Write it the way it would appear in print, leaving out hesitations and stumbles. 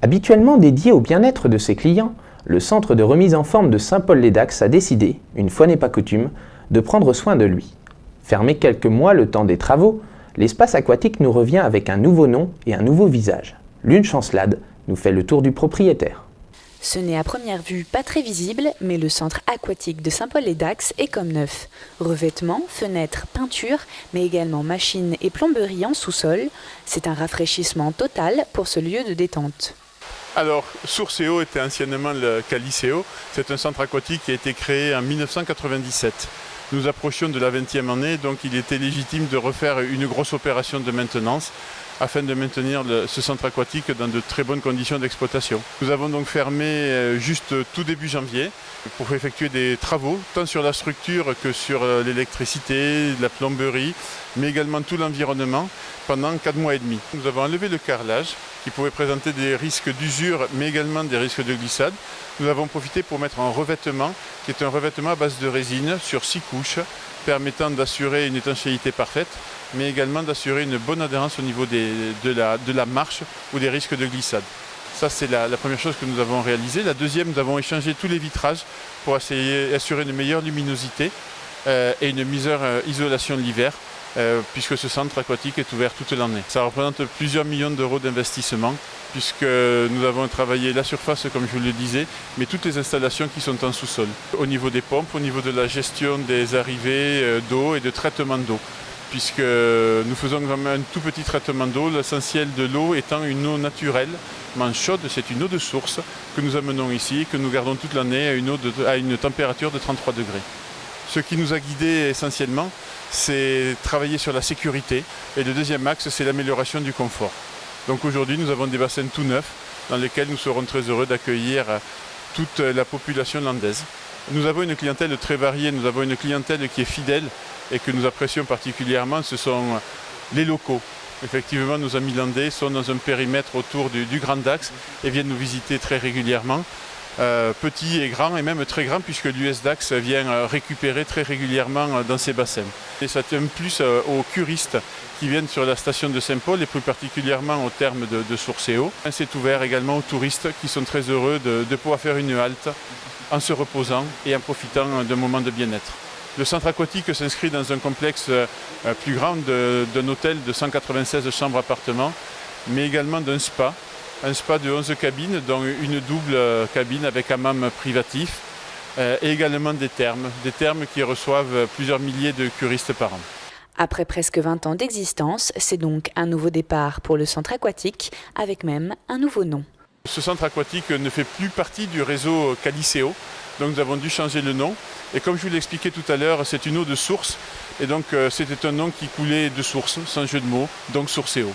Habituellement dédié au bien-être de ses clients, le centre de remise en forme de Saint-Paul-les-Dax a décidé, une fois n'est pas coutume, de prendre soin de lui. Fermé quelques mois le temps des travaux, l'espace aquatique nous revient avec un nouveau nom et un nouveau visage. Lune Chancelade nous fait le tour du propriétaire. Ce n'est à première vue pas très visible, mais le centre aquatique de Saint-Paul-les-Dax est comme neuf. Revêtements, fenêtres, peinture, mais également machines et plomberie en sous-sol. C'est un rafraîchissement total pour ce lieu de détente. Alors, Sourcéo était anciennement le Calicéo. C'est un centre aquatique qui a été créé en 1997. Nous approchions de la 20e année, donc il était légitime de refaire une grosse opération de maintenance afin de maintenir ce centre aquatique dans de très bonnes conditions d'exploitation. Nous avons donc fermé juste tout début janvier pour effectuer des travaux, tant sur la structure que sur l'électricité, la plomberie, mais également tout l'environnement pendant 4 mois et demi. Nous avons enlevé le carrelage qui pouvait présenter des risques d'usure, mais également des risques de glissade. Nous avons profité pour mettre un revêtement qui est un revêtement à base de résine sur 6 couches, permettant d'assurer une étanchéité parfaite, mais également d'assurer une bonne adhérence au niveau de la marche ou des risques de glissade. Ça, c'est la première chose que nous avons réalisée. La deuxième, nous avons échangé tous les vitrages pour assurer une meilleure luminosité et une meilleure isolation l'hiver, puisque ce centre aquatique est ouvert toute l'année. Ça représente plusieurs millions d'euros d'investissement, puisque nous avons travaillé la surface, comme je vous le disais, mais toutes les installations qui sont en sous-sol. Au niveau des pompes, au niveau de la gestion des arrivées d'eau et de traitement d'eau, puisque nous faisons vraiment un tout petit traitement d'eau, l'essentiel de l'eau étant une eau naturelle, chaude, c'est une eau de source que nous amenons ici, que nous gardons toute l'année à une température de 33 degrés. Ce qui nous a guidés essentiellement, c'est travailler sur la sécurité, et le deuxième axe, c'est l'amélioration du confort. Donc aujourd'hui, nous avons des bassins tout neufs dans lesquels nous serons très heureux d'accueillir toute la population landaise. Nous avons une clientèle très variée, nous avons une clientèle qui est fidèle et que nous apprécions particulièrement, ce sont les locaux. Effectivement, nos amis landais sont dans un périmètre autour du Grand Dax et viennent nous visiter très régulièrement. Petits et grands, et même très grands, puisque l'US Dax vient récupérer très régulièrement dans ses bassins. Et ça tient plus aux curistes qui viennent sur la station de Saint-Paul et plus particulièrement au terme de Sourcéo. C'est ouvert également aux touristes qui sont très heureux de pouvoir faire une halte en se reposant et en profitant d'un moment de bien-être. Le centre aquatique s'inscrit dans un complexe plus grand d'un hôtel de 196 chambres-appartements, mais également d'un spa. Un spa de 11 cabines, dont une double cabine avec hammam privatif, et également des thermes qui reçoivent plusieurs milliers de curistes par an. Après presque 20 ans d'existence, c'est donc un nouveau départ pour le centre aquatique, avec même un nouveau nom. Ce centre aquatique ne fait plus partie du réseau Calicéo, donc nous avons dû changer le nom. Et comme je vous l'expliquais tout à l'heure, c'est une eau de source, et donc c'était un nom qui coulait de source, sans jeu de mots, donc Sourcéo.